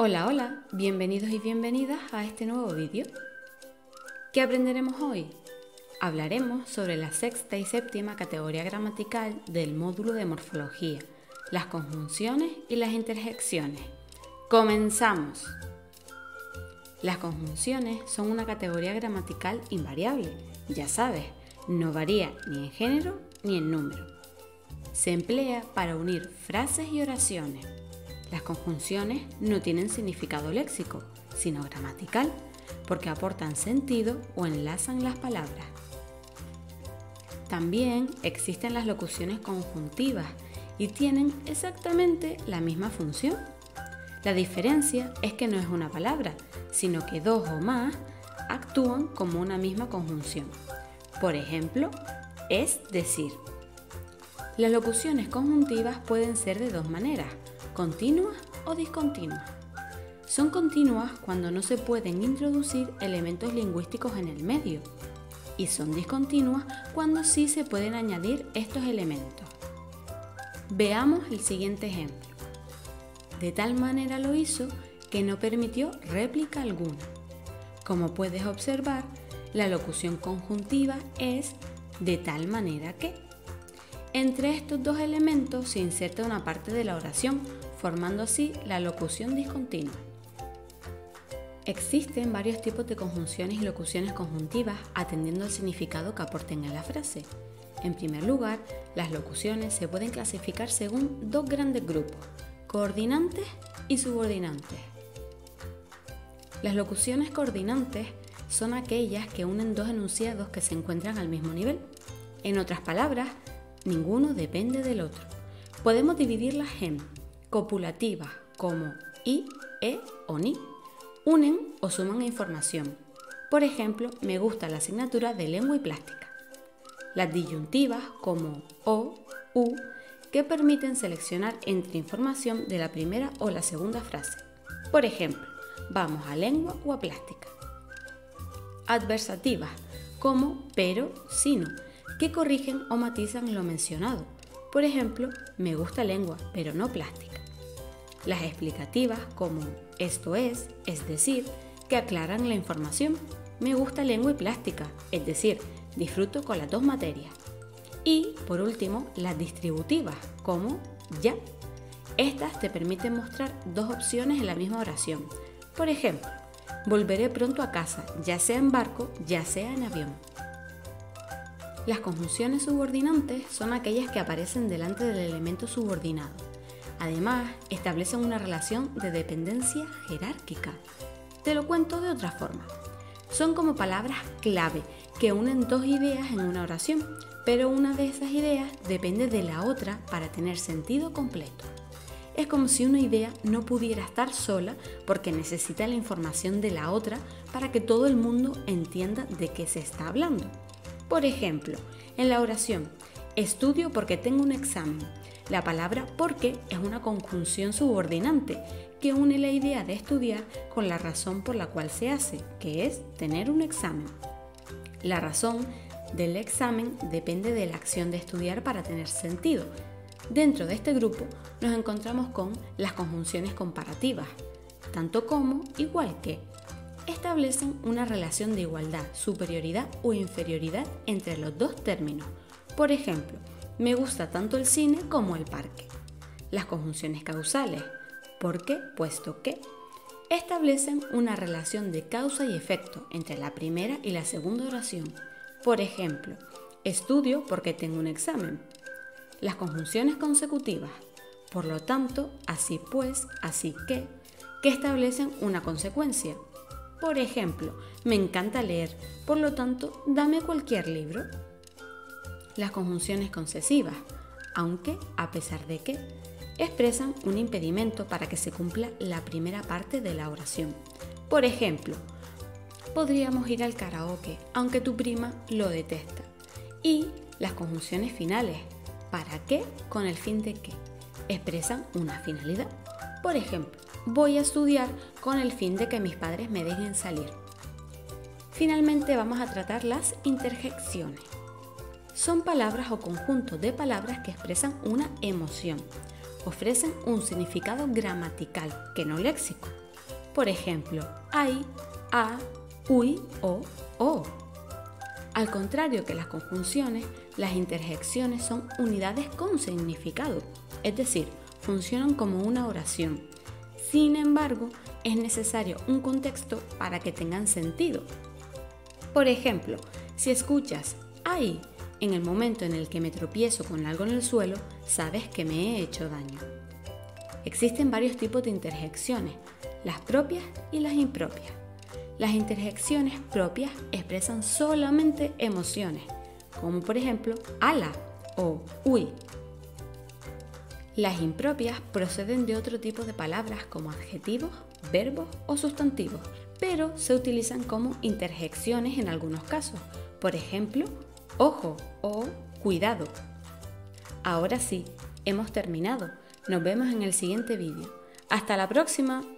Hola, hola, bienvenidos y bienvenidas a este nuevo vídeo. ¿Qué aprenderemos hoy? Hablaremos sobre la sexta y séptima categoría gramatical del módulo de morfología, las conjunciones y las interjecciones. ¡Comenzamos! Las conjunciones son una categoría gramatical invariable, ya sabes, no varía ni en género ni en número. Se emplea para unir frases y oraciones. Las conjunciones no tienen significado léxico, sino gramatical, porque aportan sentido o enlazan las palabras. También existen las locuciones conjuntivas y tienen exactamente la misma función. La diferencia es que no es una palabra, sino que dos o más actúan como una misma conjunción. Por ejemplo, es decir. Las locuciones conjuntivas pueden ser de dos maneras, continuas o discontinuas. Son continuas cuando no se pueden introducir elementos lingüísticos en el medio y son discontinuas cuando sí se pueden añadir estos elementos. Veamos el siguiente ejemplo. De tal manera lo hizo que no permitió réplica alguna. Como puedes observar, la locución conjuntiva es de tal manera que. Entre estos dos elementos se inserta una parte de la oración, formando así la locución discontinua. Existen varios tipos de conjunciones y locuciones conjuntivas atendiendo al significado que aporten en la frase. En primer lugar, las locuciones se pueden clasificar según dos grandes grupos, coordinantes y subordinantes. Las locuciones coordinantes son aquellas que unen dos enunciados que se encuentran al mismo nivel. En otras palabras, ninguno depende del otro. Podemos dividirlas en copulativas como y, o ni. Unen o suman información. Por ejemplo, me gusta la asignatura de lengua y plástica. Las disyuntivas como o, u, que permiten seleccionar entre información de la primera o la segunda frase. Por ejemplo, vamos a lengua o a plástica. Adversativas como pero, sino, que corrigen o matizan lo mencionado. Por ejemplo, me gusta lengua, pero no plástica. Las explicativas como esto es decir, que aclaran la información. Me gusta lengua y plástica, es decir, disfruto con las dos materias. Y, por último, las distributivas como ya. Estas te permiten mostrar dos opciones en la misma oración. Por ejemplo, volveré pronto a casa, ya sea en barco, ya sea en avión. Las conjunciones subordinantes son aquellas que aparecen delante del elemento subordinado. Además, establecen una relación de dependencia jerárquica. Te lo cuento de otra forma. Son como palabras clave que unen dos ideas en una oración, pero una de esas ideas depende de la otra para tener sentido completo. Es como si una idea no pudiera estar sola porque necesita la información de la otra para que todo el mundo entienda de qué se está hablando. Por ejemplo, en la oración, estudio porque tengo un examen. La palabra porque es una conjunción subordinante que une la idea de estudiar con la razón por la cual se hace, que es tener un examen. La razón del examen depende de la acción de estudiar para tener sentido. Dentro de este grupo nos encontramos con las conjunciones comparativas, tanto como, igual que. Establecen una relación de igualdad, superioridad o inferioridad entre los dos términos. Por ejemplo, me gusta tanto el cine como el parque. Las conjunciones causales, porque, puesto que, establecen una relación de causa y efecto entre la primera y la segunda oración. Por ejemplo, estudio porque tengo un examen. Las conjunciones consecutivas, por lo tanto, así pues, así que establecen una consecuencia. Por ejemplo, me encanta leer, por lo tanto, dame cualquier libro. Las conjunciones concesivas, aunque, a pesar de que, expresan un impedimento para que se cumpla la primera parte de la oración. Por ejemplo, podríamos ir al karaoke, aunque tu prima lo detesta. Y las conjunciones finales, ¿para qué? Con el fin de que, expresan una finalidad. Por ejemplo, voy a estudiar con el fin de que mis padres me dejen salir. Finalmente vamos a tratar las interjecciones. Son palabras o conjuntos de palabras que expresan una emoción. Ofrecen un significado gramatical, que no léxico. Por ejemplo, ay, a, uy o o. Al contrario que las conjunciones, las interjecciones son unidades con significado, es decir, funcionan como una oración. Sin embargo, es necesario un contexto para que tengan sentido. Por ejemplo, si escuchas ¡ay! En el momento en el que me tropiezo con algo en el suelo, sabes que me he hecho daño. Existen varios tipos de interjecciones, las propias y las impropias. Las interjecciones propias expresan solamente emociones, como por ejemplo ala o uy. Las impropias proceden de otro tipo de palabras como adjetivos, verbos o sustantivos, pero se utilizan como interjecciones en algunos casos, por ejemplo, ojo o cuidado. Ahora sí, hemos terminado. Nos vemos en el siguiente vídeo. ¡Hasta la próxima!